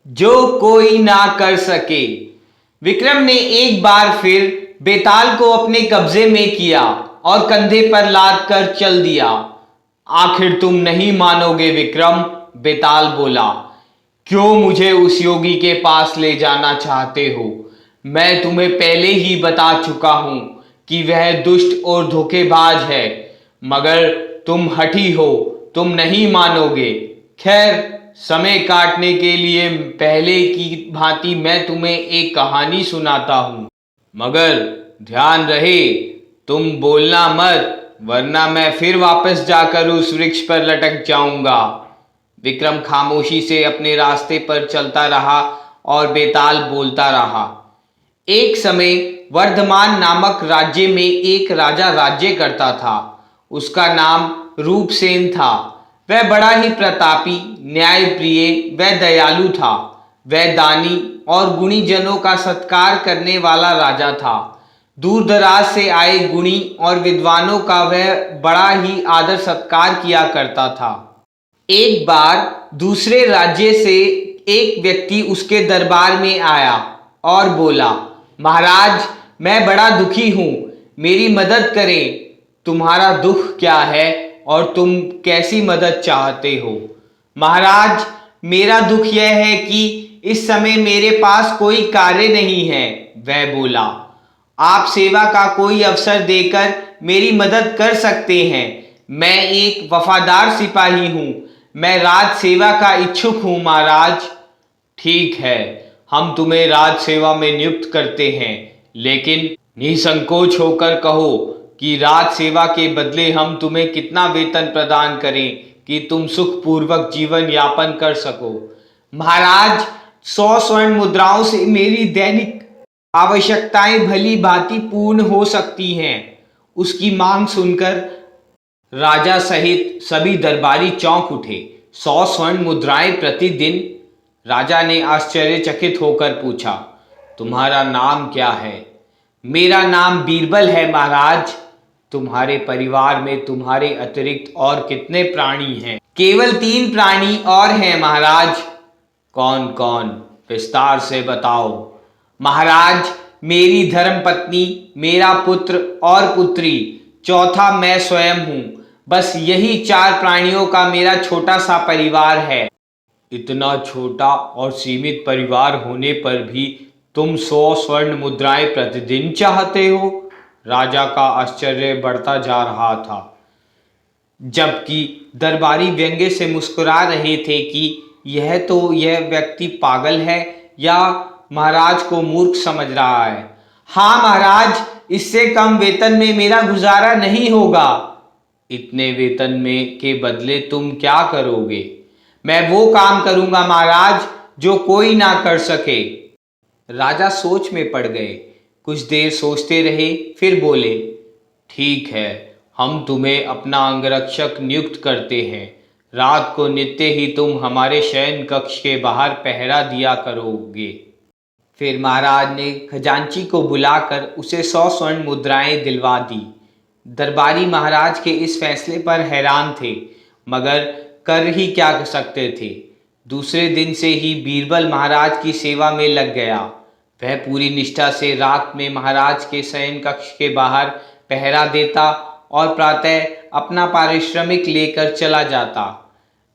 जो कोई ना कर सके। विक्रम ने एक बार फिर बेताल को अपने कब्जे में किया और कंधे पर लाद कर चल दिया। आखिर तुम नहीं मानोगे विक्रम, बेताल बोला। क्यों मुझे उस योगी के पास ले जाना चाहते हो? मैं तुम्हें पहले ही बता चुका हूं कि वह दुष्ट और धोखेबाज है, मगर तुम हठी हो, तुम नहीं मानोगे। खैर, समय काटने के लिए पहले की भांति मैं तुम्हें एक कहानी सुनाता हूं, मगर ध्यान रहे तुम बोलना मत, वरना मैं फिर वापस जाकर उस वृक्ष पर लटक जाऊंगा। विक्रम खामोशी से अपने रास्ते पर चलता रहा और बेताल बोलता रहा। एक समय वर्धमान नामक राज्य में एक राजा राज्य करता था। उसका नाम रूपसेन था। वह बड़ा ही प्रतापी, न्यायप्रिय व दयालु था। वह दानी और गुणीजनों का सत्कार करने वाला राजा था। दूर दराज से आए गुणी और विद्वानों का वह बड़ा ही आदर सत्कार किया करता था। एक बार दूसरे राज्य से एक व्यक्ति उसके दरबार में आया और बोला, महाराज, मैं बड़ा दुखी हूं, मेरी मदद करें। तुम्हारा दुख क्या है और तुम कैसी मदद चाहते हो? महाराज, मेरा दुख यह है कि इस समय मेरे पास कोई कार्य नहीं है, वह बोला। आप सेवा का कोई अवसर देकर मेरी मदद कर सकते हैं। मैं एक वफादार सिपाही हूं, मैं राज सेवा का इच्छुक हूं महाराज। ठीक है, हम तुम्हें राज सेवा में नियुक्त करते हैं, लेकिन निसंकोच होकर कहो कि राज सेवा के बदले हम तुम्हें कितना वेतन प्रदान करें कि तुम सुखपूर्वक जीवन यापन कर सको। महाराज, 100 स्वर्ण मुद्राओं से मेरी दैनिक आवश्यकताएं भली भांति पूर्ण हो सकती हैं। उसकी मांग सुनकर राजा सहित सभी दरबारी चौंक उठे। 100 स्वर्ण मुद्राएं प्रतिदिन? राजा ने आश्चर्यचकित होकर पूछा, तुम्हारा नाम क्या है? मेरा नाम बीरबल है महाराज। तुम्हारे परिवार में तुम्हारे अतिरिक्त और कितने प्राणी हैं? केवल 3 प्राणी और हैं महाराज। कौन कौन? विस्तार से बताओ। महाराज, मेरी धर्मपत्नी, मेरा पुत्र और पुत्री, चौथा मैं स्वयं हूं। बस यही 4 प्राणियों का मेरा छोटा सा परिवार है। इतना छोटा और सीमित परिवार होने पर भी तुम 100 स्वर्ण मुद्राएं प्रतिदिन चाहते हो? राजा का आश्चर्य बढ़ता जा रहा था, जबकि दरबारी व्यंग्य से मुस्कुरा रहे थे कि यह व्यक्ति पागल है या महाराज को मूर्ख समझ रहा है। हाँ महाराज, इससे कम वेतन में मेरा गुजारा नहीं होगा। इतने वेतन में के बदले तुम क्या करोगे? मैं वो काम करूंगा महाराज जो कोई ना कर सके। राजा सोच में पड़ गए। कुछ देर सोचते रहे, फिर बोले, ठीक है, हम तुम्हें अपना अंगरक्षक नियुक्त करते हैं। रात को नित्य ही तुम हमारे शयन कक्ष के बाहर पहरा दिया करोगे। फिर महाराज ने खजांची को बुलाकर उसे 100 स्वर्ण मुद्राएं दिलवा दी। दरबारी महाराज के इस फैसले पर हैरान थे, मगर कर ही क्या सकते थे। दूसरे दिन से ही बीरबल महाराज की सेवा में लग गया। वह पूरी निष्ठा से रात में महाराज के शयन कक्ष के बाहर पहरा देता और प्रातः अपना पारिश्रमिक लेकर चला जाता।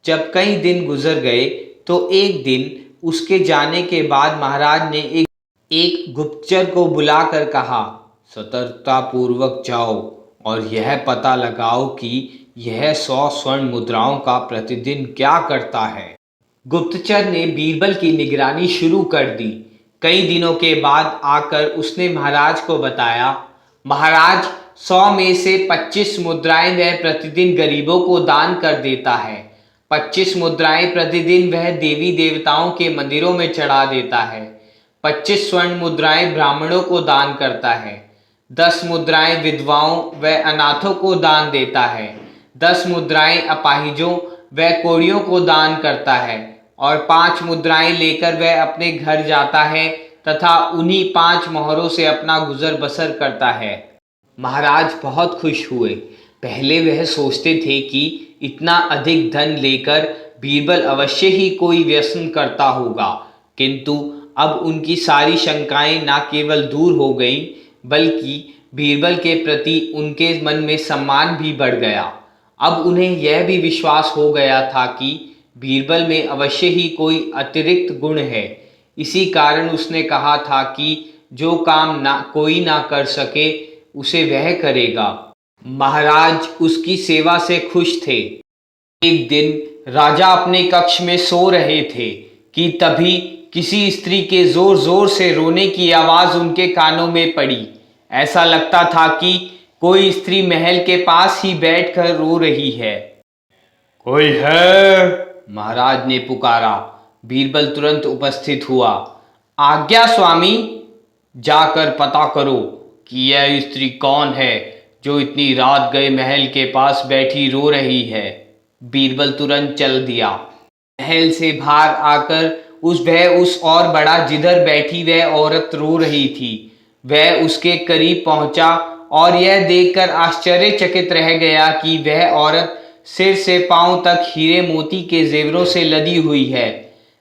जब कई दिन गुजर गए तो एक दिन उसके जाने के बाद महाराज ने एक गुप्तचर को बुलाकर कहा, सतर्कता पूर्वक जाओ और यह पता लगाओ कि यह 100 स्वर्ण मुद्राओं का प्रतिदिन क्या करता है। गुप्तचर ने बीरबल की निगरानी शुरू कर दी। कई दिनों के बाद आकर उसने महाराज को बताया, महाराज, 100 में से 25 मुद्राएं वह प्रतिदिन गरीबों को दान कर देता है। 25 मुद्राएं प्रतिदिन वह देवी देवताओं के मंदिरों में चढ़ा देता है। 25 स्वर्ण मुद्राएं ब्राह्मणों को दान करता है। 10 मुद्राएं विधवाओं व अनाथों को दान देता है। 10 मुद्राएं अपाहिजों व कोढ़ियों को दान करता है और 5 मुद्राएं लेकर वह अपने घर जाता है तथा उन्हीं 5 मोहरों से अपना गुजर बसर करता है। महाराज बहुत खुश हुए। पहले वह सोचते थे कि इतना अधिक धन लेकर बीरबल अवश्य ही कोई व्यसन करता होगा, किंतु अब उनकी सारी शंकाएं न केवल दूर हो गईं, बल्कि बीरबल के प्रति उनके मन में सम्मान भी बढ़ गया। अब उन्हें यह भी विश्वास हो गया था कि बीरबल में अवश्य ही कोई अतिरिक्त गुण है। इसी कारण उसने कहा था कि जो काम ना कोई ना कर सके उसे वह करेगा। महाराज उसकी सेवा से खुश थे। एक दिन राजा अपने कक्ष में सो रहे थे कि तभी किसी स्त्री के जोर जोर से रोने की आवाज उनके कानों में पड़ी। ऐसा लगता था कि कोई स्त्री महल के पास ही बैठकर रो रही है। कोई है? महाराज ने पुकारा। बीरबल तुरंत उपस्थित हुआ। आज्ञा स्वामी, जाकर पता करो कि यह स्त्री कौन है जो इतनी रात गए महल के पास बैठी रो रही है। बीरबल तुरंत चल दिया। महल से बाहर आकर उस और बड़ा जिधर बैठी वह औरत रो रही थी, वह उसके करीब पहुंचा और यह देखकर आश्चर्यचकित रह गया कि वह औरत सिर से पांव तक हीरे मोती के जेवरों से लदी हुई है।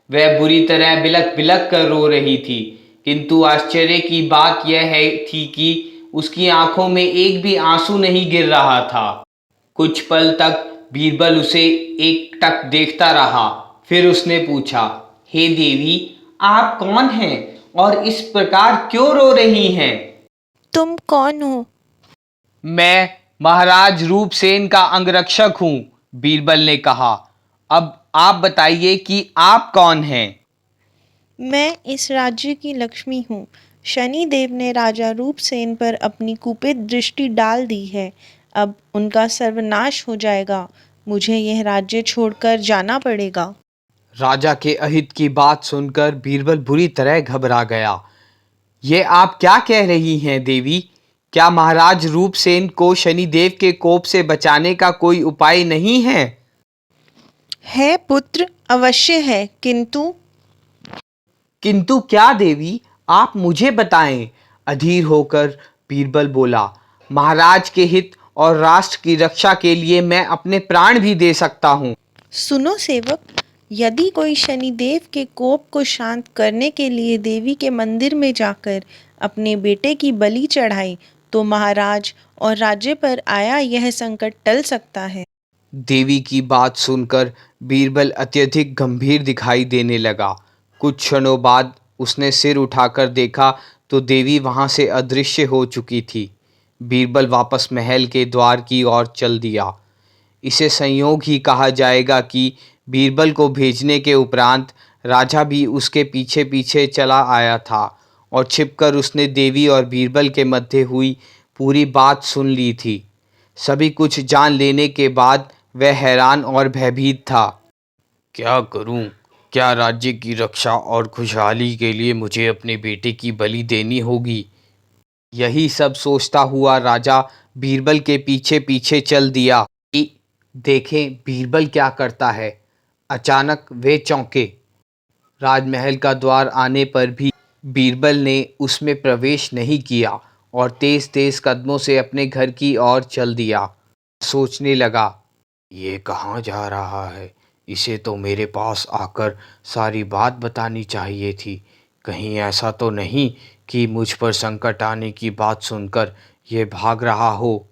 वह बुरी तरह बिलख बिलख कर रो रही थी, किंतु आश्चर्य की बात यह थी कि उसकी आंखों में एक भी आंसू नहीं गिर रहा था। कुछ पल तक बीरबल उसे एकटक देखता रहा। फिर उसने पूछा, हे देवी, आप कौन हैं और इस प्रकार क्यों रो रही हैं? तुम कौन हो? मैं महाराज रूपसेन का अंगरक्षक हूँ, बीरबल ने कहा। अब आप बताइए कि आप कौन हैं? मैं इस राज्य की लक्ष्मी हूँ। शनिदेव ने राजा रूपसेन पर अपनी कुपित दृष्टि डाल दी है। अब उनका सर्वनाश हो जाएगा। मुझे यह राज्य छोड़कर जाना पड़ेगा। राजा के अहित की बात सुनकर बीरबल बुरी तरह घबरा गया। ये आप क्या कह रही हैं देवी? क्या महाराज रूपसेन को शनिदेव के कोप से बचाने का कोई उपाय नहीं है? है पुत्र, अवश्य है, किंतु किंतु क्या देवी? आप मुझे बताएं। अधीर होकर बीरबल बोला, महाराज के हित और राष्ट्र की रक्षा के लिए मैं अपने प्राण भी दे सकता हूँ। सुनो सेवक, यदि कोई शनिदेव के कोप को शांत करने के लिए देवी के मंदिर में जाकर अपने बेटे की बलि चढ़ाए तो महाराज और राज्य पर आया यह संकट टल सकता है। देवी की बात सुनकर बीरबल अत्यधिक गंभीर दिखाई देने लगा। कुछ क्षणों बाद उसने सिर उठाकर देखा तो देवी वहां से अदृश्य हो चुकी थी। बीरबल वापस महल के द्वार की ओर चल दिया। इसे संयोग ही कहा जाएगा कि बीरबल को भेजने के उपरांत राजा भी उसके पीछे पीछे चला आया था और छिपकर उसने देवी और बीरबल के मध्य हुई पूरी बात सुन ली थी। सभी कुछ जान लेने के बाद वह हैरान और भयभीत था। क्या करूं? क्या राज्य की रक्षा और खुशहाली के लिए मुझे अपने बेटे की बलि देनी होगी? यही सब सोचता हुआ राजा बीरबल के पीछे पीछे चल दिया कि देखें बीरबल क्या करता है। अचानक वे चौंके। राजमहल का द्वार आने पर भी बीरबल ने उसमें प्रवेश नहीं किया और तेज तेज कदमों से अपने घर की ओर चल दिया। सोचने लगा, ये कहाँ जा रहा है? इसे तो मेरे पास आकर सारी बात बतानी चाहिए थी। कहीं ऐसा तो नहीं कि मुझ पर संकट आने की बात सुनकर ये भाग रहा हो।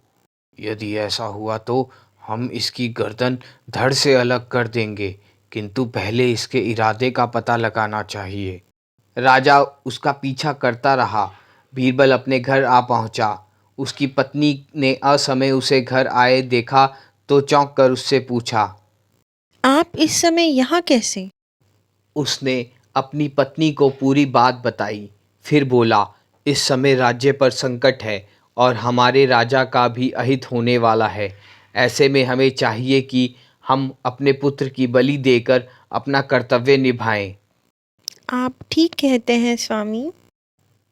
यदि ऐसा हुआ तो हम इसकी गर्दन धड़ से अलग कर देंगे, किंतु पहले इसके इरादे का पता लगाना चाहिए। राजा उसका पीछा करता रहा। बीरबल अपने घर आ पहुंचा। उसकी पत्नी ने असमय उसे घर आए देखा तो चौंक कर उससे पूछा। आप इस समय यहाँ कैसे? उसने अपनी पत्नी को पूरी बात बताई। फिर बोला, इस समय राज्य पर संकट है और हमारे राजा का भी अहित होने वाला है। ऐसे में हमें चाहिए कि हम अपने पुत्र की बलि देकर अपना कर्तव्य निभाएं। आप ठीक कहते हैं स्वामी।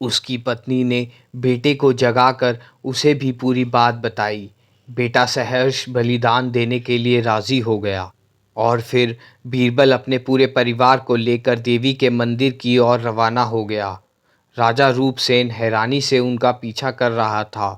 उसकी पत्नी ने बेटे को जगाकर उसे भी पूरी बात बताई। बेटा सहर्ष बलिदान देने के लिए राजी हो गया और फिर बीरबल अपने पूरे परिवार को लेकर देवी के मंदिर की ओर रवाना हो गया। राजा रूपसेन हैरानी से उनका पीछा कर रहा था।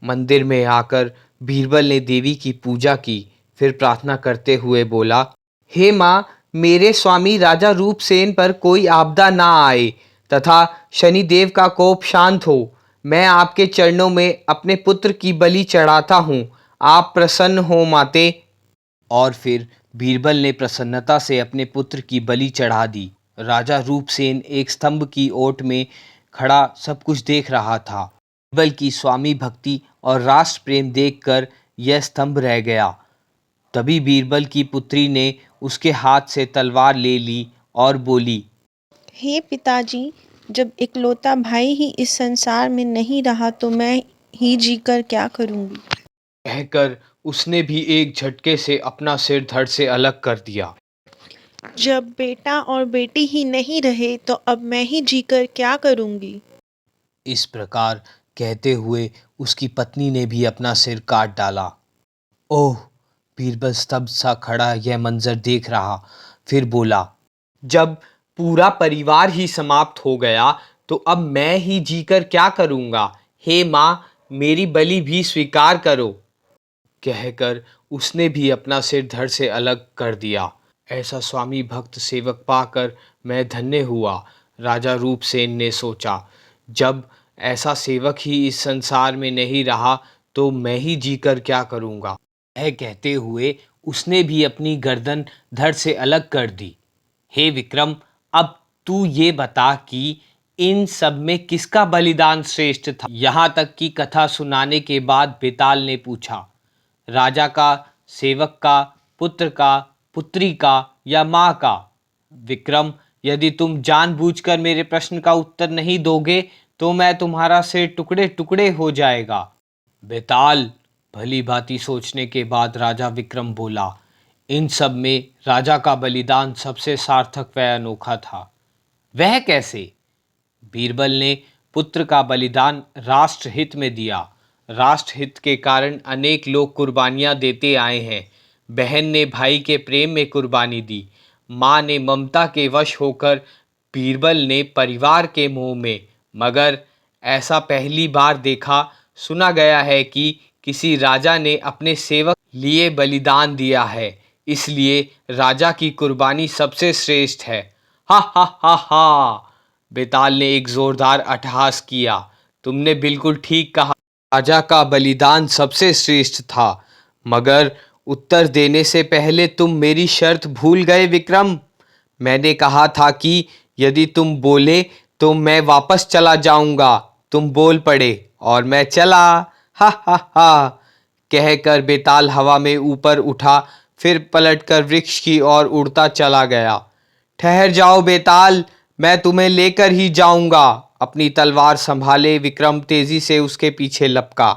मंदिर में आकर बीरबल ने देवी की पूजा की, फिर प्रार्थना करते हुए बोला, हे माँ, मेरे स्वामी राजा रूपसेन पर कोई आपदा ना आए तथा शनिदेव का कोप शांत हो। मैं आपके चरणों में अपने पुत्र की बलि चढ़ाता हूँ। आप प्रसन्न हो माते। और फिर बीरबल ने प्रसन्नता से अपने पुत्र की बलि चढ़ा दी। राजा रूपसेन एक स्तंभ की ओट में खड़ा सब कुछ देख रहा था। बीरबल की स्वामी भक्ति और राष्ट्र प्रेम देखकर यह स्तंभ रह गया। तभी बीरबल की पुत्री ने उसके हाथ से तलवार ले ली और बोली, हे पिताजी, जब इकलौता भाई ही इस संसार में नहीं रहा तो मैं ही जीकर क्या करूँगी। कहकर उसने भी एक झटके से अपना सिर धड़ से अलग कर दिया। जब बेटा और बेटी ही नहीं रहे तो अब मैं ही जीकर क्या करूँगी। इस प्रकार कहते हुए उसकी पत्नी ने भी अपना सिर काट डाला। ओह! बीरबल स्तब्ध सा खड़ा यह मंजर देख रहा, फिर बोला, जब पूरा परिवार ही समाप्त हो गया तो अब मैं ही जीकर क्या करूँगा। हे माँ, मेरी बलि भी स्वीकार करो। कहकर उसने भी अपना सिर धड़ से अलग कर दिया। ऐसा स्वामी भक्त सेवक पाकर मैं धन्य हुआ। राजा रूपसेन ने सोचा, जब ऐसा सेवक ही इस संसार में नहीं रहा तो मैं ही जीकर क्या करूँगा। यह कहते हुए उसने भी अपनी गर्दन धड़ से अलग कर दी। हे विक्रम, अब तू ये बता कि इन सब में किसका बलिदान श्रेष्ठ था। यहाँ तक कि कथा सुनाने के बाद बेताल ने पूछा, राजा का, सेवक का, पुत्र का, पुत्री का या माँ का। विक्रम, यदि तुम जानबूझकर मेरे प्रश्न का उत्तर नहीं दोगे तो मैं तुम्हारा सिर टुकड़े टुकड़े हो जाएगा। बेताल, भली भांति सोचने के बाद राजा विक्रम बोला, इन सब में राजा का बलिदान सबसे सार्थक व अनोखा था। वह कैसे? बीरबल ने पुत्र का बलिदान राष्ट्रहित में दिया। राष्ट्रहित के कारण अनेक लोग कुर्बानियां देते आए हैं। बहन ने भाई के प्रेम में कुर्बानी दी। माँ ने ममता के वश होकर, बीरबल ने परिवार के मोह में। मगर ऐसा पहली बार देखा सुना गया है कि किसी राजा ने अपने सेवक लिए बलिदान दिया है। इसलिए राजा की कुर्बानी सबसे श्रेष्ठ है। हा हा हा हा। बेताल ने एक जोरदार अट्टहास किया। तुमने बिल्कुल ठीक कहा, राजा का बलिदान सबसे श्रेष्ठ था। मगर उत्तर देने से पहले तुम मेरी शर्त भूल गए विक्रम। मैंने कहा था कि यदि तुम बोले तो मैं वापस चला जाऊंगा। तुम बोल पड़े और मैं चला। हा हा हा। कहकर बेताल हवा में ऊपर उठा, फिर पलटकर वृक्ष की ओर उड़ता चला गया। ठहर जाओ बेताल, मैं तुम्हें लेकर ही जाऊंगा। अपनी तलवार संभाले विक्रम तेजी से उसके पीछे लपका।